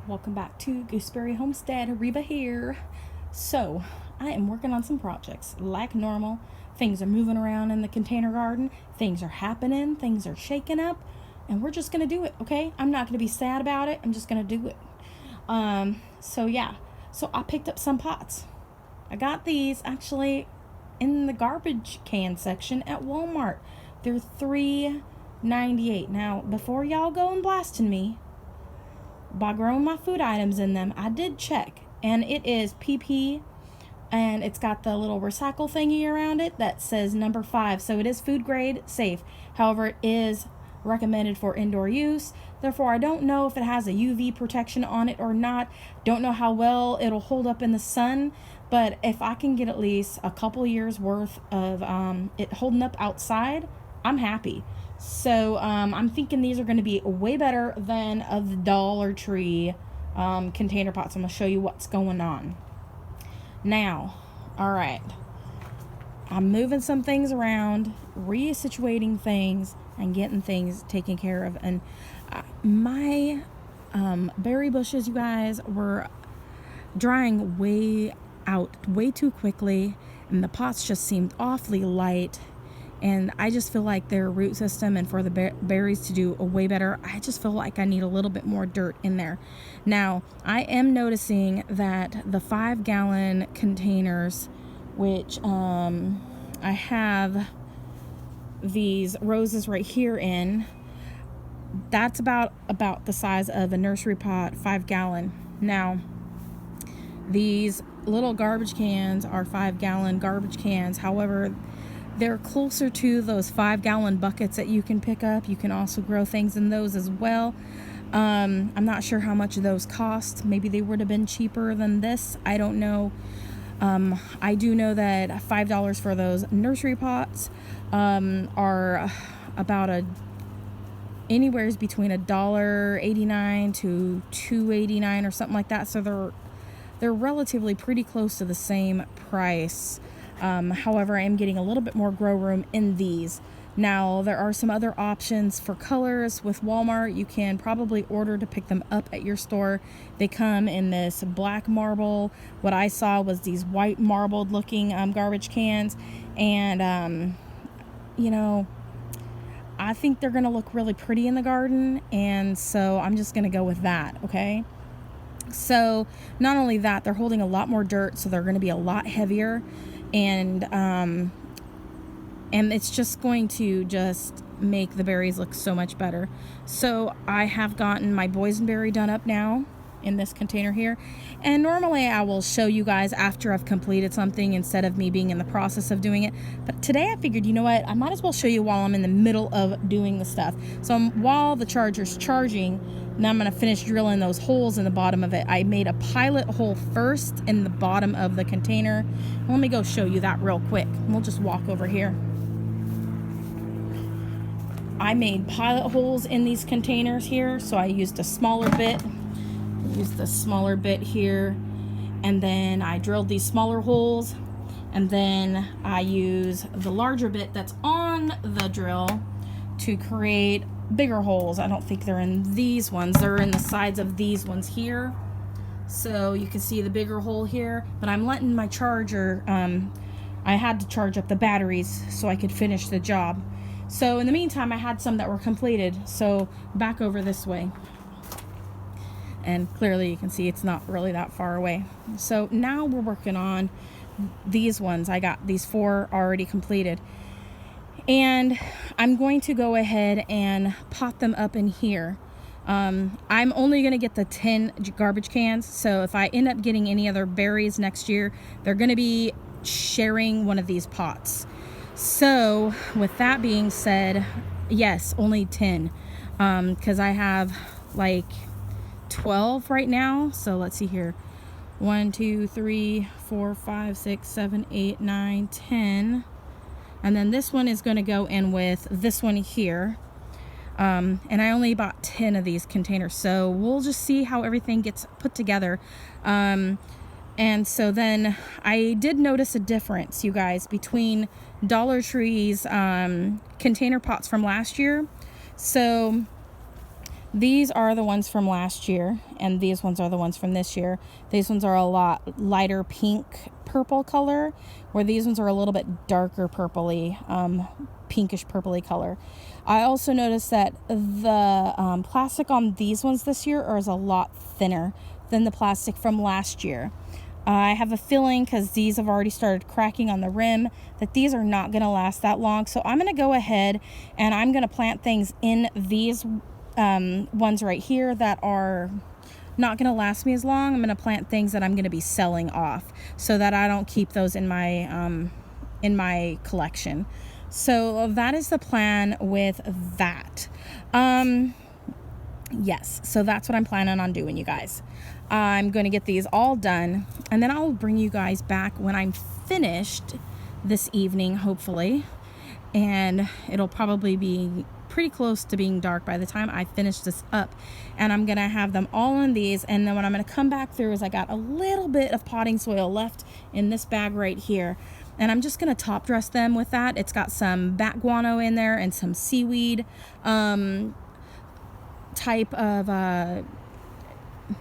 Welcome back to Gooseberry Homestead. Reba here. So, I am working on some projects like normal. Things are moving around in the container garden. Things are happening. Things are shaking up. And we're just going to do it, okay? I'm not going to be sad about it. I'm just going to do it. So I picked up some pots. I got these actually in the garbage can section at Walmart. They're $3.98. Now, before y'all go and blasting me, by growing my food items in them, I did check, and it is PP, and it's got the little recycle thingy around it that says number 5, so it is food grade safe. However, it is recommended for indoor use. Therefore, I don't know if it has a UV protection on it or not. Don't know how well it'll hold up in the sun, but if I can get at least a couple years worth of it holding up outside, I'm happy. So I'm thinking these are going to be way better than the Dollar Tree container pots. I'm going to show you what's going on. Now, all right. I'm moving some things around, resituating things, and getting things taken care of. And my berry bushes, you guys, were drying way too quickly, and the pots just seemed awfully light. And I just feel like their root system, and for the berries to do way better, I just feel like I need a little bit more dirt in there. Now, I am noticing that the 5-gallon containers, which I have these roses right here in, that's about the size of a nursery pot, 5-gallon. Now, these little garbage cans are 5-gallon garbage cans. However, they're closer to those 5-gallon buckets that you can pick up. You can also grow things in those as well. I'm not sure how much those cost. Maybe they would have been cheaper than this. I don't know. I do know that $5 for those nursery pots are about anywhere between $1.89 to $2.89 or something like that. So they're relatively pretty close to the same price. However, I am getting a little bit more grow room in these. Now, there are some other options for colors with Walmart. You can probably order to pick them up at your store. They come in this black marble. What I saw was these white marbled looking garbage cans. And, I think they're going to look really pretty in the garden. And so I'm just going to go with that, okay? So not only that, they're holding a lot more dirt, so they're going to be a lot heavier. And it's just going to just make the berries look so much better. So I have gotten my boysenberry done up now in this container here. And normally I will show you guys after I've completed something instead of me being in the process of doing it. But today I figured, you know what, I might as well show you while I'm in the middle of doing the stuff. So while the charger's charging, now I'm going to finish drilling those holes in the bottom of it. I made a pilot hole first in the bottom of the container. Let me go show you that real quick. We'll just walk over here. I made pilot holes in these containers here, so I used a smaller bit. Use the smaller bit here, and then I drilled these smaller holes, and then I use the larger bit that's on the drill to create bigger holes. I don't think they're in these ones. They're in the sides of these ones here. So you can see the bigger hole here, but I'm letting my charger, I had to charge up the batteries so I could finish the job. So in the meantime, I had some that were completed. So back over this way. And clearly you can see it's not really that far away. So now we're working on these ones. I got these 4 already completed. And I'm going to go ahead and pot them up in here. I'm only going to get the 10 garbage cans. So if I end up getting any other berries next year, they're going to be sharing one of these pots. So with that being said, yes, only 10. Because I have like 12 right now. So let's see here. 1, 2, 3, 4, 5, 6, 7, 8, 9, 10. And then this one is going to go in with this one here. And I only bought 10 of these containers. So we'll just see how everything gets put together. And so then I did notice a difference, you guys, between Dollar Tree's container pots from last year. So These are the ones from last year, and these ones are the ones from this year. These ones are a lot lighter pink purple color, where these ones are a little bit darker purpley, pinkish purpley color. I also noticed that the plastic on these ones this year is a lot thinner than the plastic from last year. I have a feeling, because these have already started cracking on the rim, that these are not going to last that long. So I'm going to go ahead and I'm going to plant things in these ones right here that are not going to last me as long. I'm going to plant things that I'm going to be selling off so that I don't keep those in my collection. So that is the plan with that. Yes, so that's what I'm planning on doing, you guys. I'm going to get these all done, and then I'll bring you guys back when I'm finished this evening, hopefully. And it'll probably be pretty close to being dark by the time I finish this up. And I'm going to have them all in these. And then what I'm going to come back through is I got a little bit of potting soil left in this bag right here. And I'm just going to top dress them with that. It's got some bat guano in there and some seaweed type of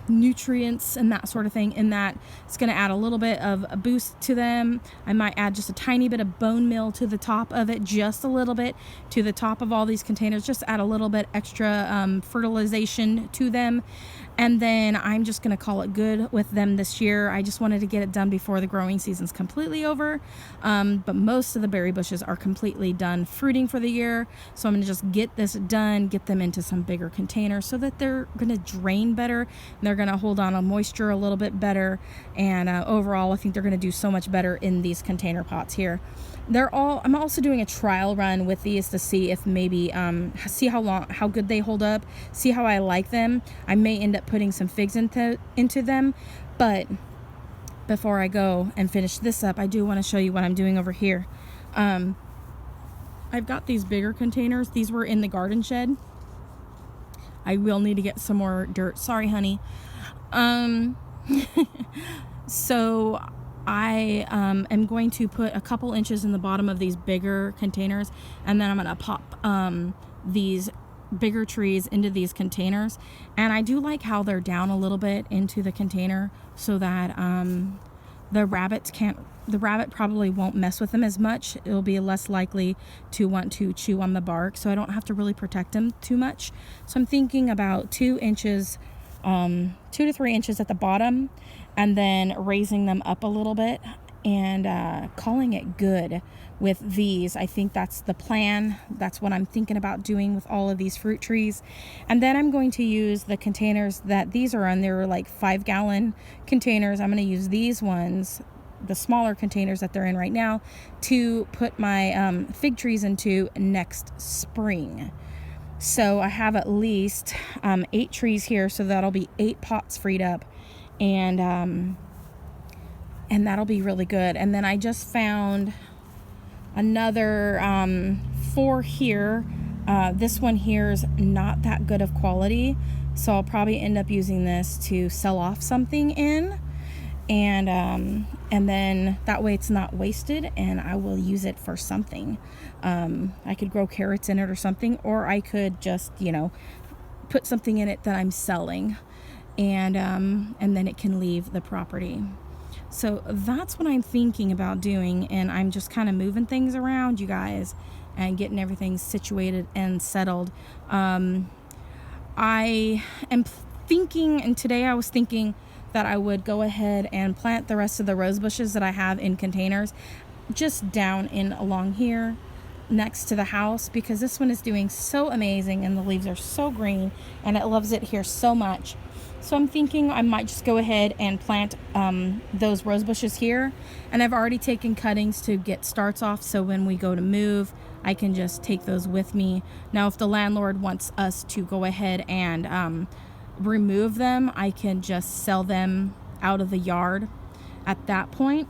nutrients and that sort of thing in that. It's going to add a little bit of a boost to them. I might add just a tiny bit of bone meal to the top of it, just a little bit to the top of all these containers, just add a little bit extra fertilization to them. And then I'm just going to call it good with them this year. I just wanted to get it done before the growing season's completely over. But most of the berry bushes are completely done fruiting for the year. So I'm going to just get this done, get them into some bigger containers so that they're going to drain better. And they're going to hold on to moisture a little bit better. And overall, I think they're going to do so much better in these container pots here. I'm also doing a trial run with these to see if maybe see how good they hold up, see how I like them. I may end up putting some figs into them, but before I go and finish this up, I do want to show you what I'm doing over here. I've got these bigger containers. These were in the garden shed. I will need to get some more dirt. Sorry, honey. So I am going to put a couple inches in the bottom of these bigger containers, and then I'm going to pop these bigger trees into these containers. And I do like how they're down a little bit into the container so that the rabbit probably won't mess with them as much. It'll be less likely to want to chew on the bark, so I don't have to really protect them too much. So I'm thinking about 2 inches, 2 to 3 inches at the bottom, and then raising them up a little bit and calling it good with these. I think that's the plan. That's what I'm thinking about doing with all of these fruit trees. And then I'm going to use the containers that these are on. They're like 5-gallon containers. I'm going to use these ones, the smaller containers that they're in right now, to put my fig trees into next spring. So I have at least 8 trees here, so that'll be 8 pots freed up. And that'll be really good. And then I just found another 4 here. This one here is not that good of quality, so I'll probably end up using this to sell off something in, and then that way it's not wasted and I will use it for something. I could grow carrots in it or something, or I could just, put something in it that I'm selling, and then it can leave the property. So that's what I'm thinking about doing, and I'm just kind of moving things around, you guys, and getting everything situated and settled. I am thinking, and today I was thinking that I would go ahead and plant the rest of the rose bushes that I have in containers just down in along here next to the house, because this one is doing so amazing and the leaves are so green and it loves it here so much. So I'm thinking I might just go ahead and plant those rose bushes here. And I've already taken cuttings to get starts off, so when we go to move, I can just take those with me. Now, if the landlord wants us to go ahead and remove them, I can just sell them out of the yard at that point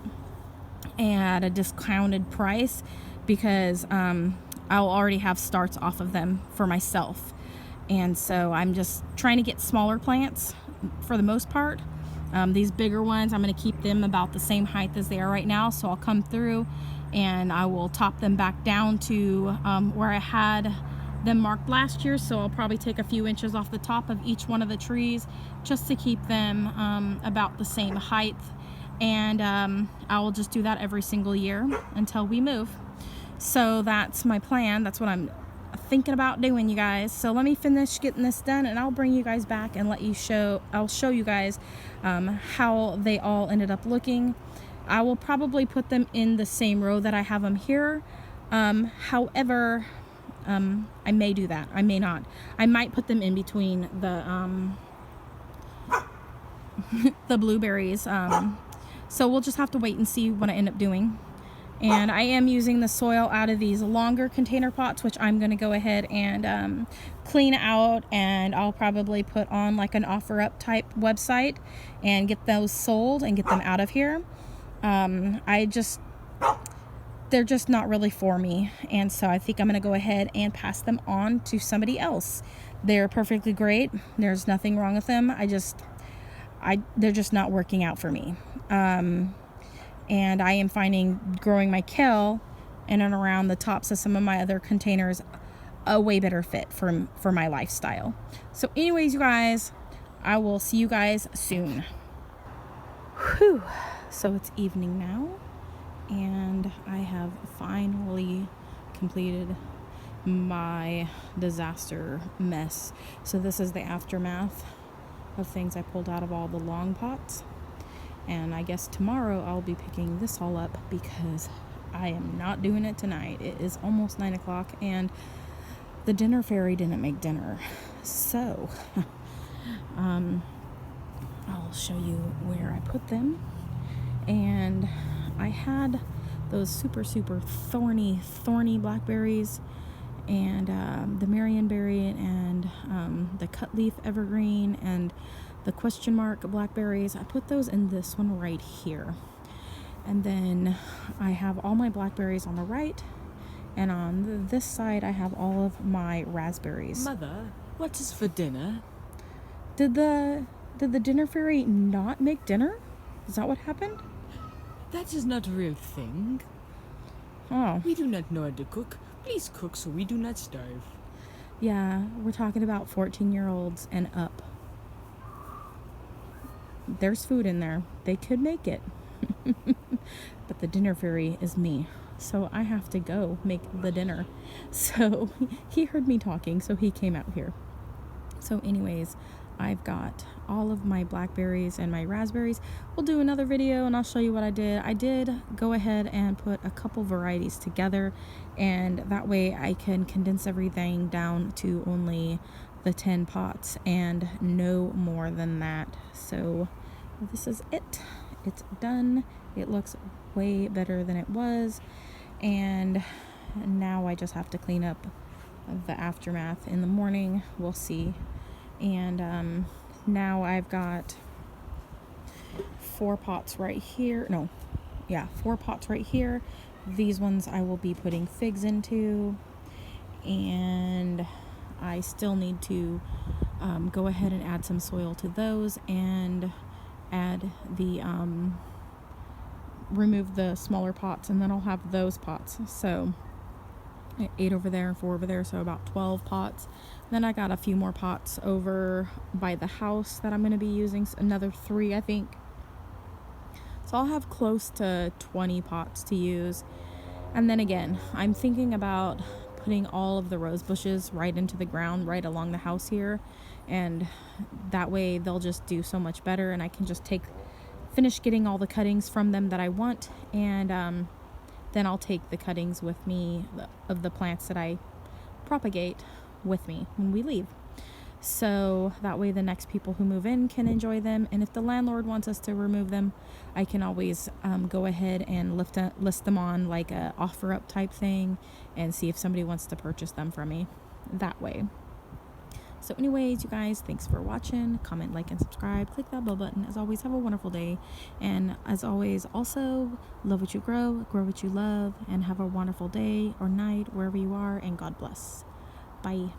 at a discounted price, because I'll already have starts off of them for myself. And so I'm just trying to get smaller plants for the most part. These bigger ones, I'm going to keep them about the same height as they are right now. So I'll come through and I will top them back down to where I had them marked last year, so I'll probably take a few inches off the top of each one of the trees just to keep them about the same height. And I will just do that every single year until we move. So that's my plan. That's what I'm thinking about doing, you guys. So let me finish getting this done, and I'll bring you guys back and I'll show you guys how they all ended up looking. I will probably put them in the same row that I have them here. However, I may do that. I may not. I might put them in between the the blueberries. So we'll just have to wait and see what I end up doing. And I am using the soil out of these longer container pots, which I'm going to go ahead and clean out, and I'll probably put on like an OfferUp type website and get those sold and get them out of here. They're just not really for me, and so I think I'm going to go ahead and pass them on to somebody else. They're perfectly great. There's nothing wrong with them. They're just not working out for me. And I am finding growing my kale in and around the tops of some of my other containers a way better fit for my lifestyle. So anyways, you guys, I will see you guys soon. Whew. So it's evening now, and I have finally completed my disaster mess. So this is the aftermath of things I pulled out of all the long pots. And I guess tomorrow I'll be picking this all up because I am not doing it tonight. It is almost 9 o'clock and the dinner fairy didn't make dinner. So, I'll show you where I put them. And I had those super thorny blackberries and the Marionberry and the cut leaf evergreen and the question mark blackberries. I put those in this one right here. And then I have all my blackberries on the right, and on this side I have all of my raspberries. Mother, what is for dinner? Did the dinner fairy not make dinner? Is that what happened? That is not a real thing. Oh. We do not know how to cook. Please cook so we do not starve. Yeah, we're talking about 14-year-olds and up. There's food in there. They could make it. But the dinner fairy is me. So I have to go make the dinner. So he heard me talking, so he came out here. So anyways, I've got all of my blackberries and my raspberries. We'll do another video and I'll show you what I did. I did go ahead and put a couple varieties together, and that way I can condense everything down to only the 10 pots and no more than that. So this is it. It's done. It looks way better than it was, and now I just have to clean up the aftermath in the morning. We'll see. And now I've got 4 pots right here. No, yeah, 4 pots right here. These ones I will be putting figs into, and I still need to go ahead and add some soil to those and add the remove the smaller pots, and then I'll have those pots. So 8 over there and 4 over there, so about 12 pots. Then I got a few more pots over by the house that I'm going to be using, another 3 I think. So I'll have close to 20 pots to use. And then again, I'm thinking about putting all of the rose bushes right into the ground right along the house here, and that way they'll just do so much better, and I can just finish getting all the cuttings from them that I want, and then I'll take the cuttings with me of the plants that I propagate with me when we leave. So that way the next people who move in can enjoy them, and if the landlord wants us to remove them, I can always go ahead and list them on like a OfferUp type thing and see if somebody wants to purchase them from me that way. So anyways, you guys, thanks for watching. Comment, like, and subscribe. Click that bell button. As always, have a wonderful day. And as always, also, love what you grow what you love, and have a wonderful day or night wherever you are, and God bless. Bye.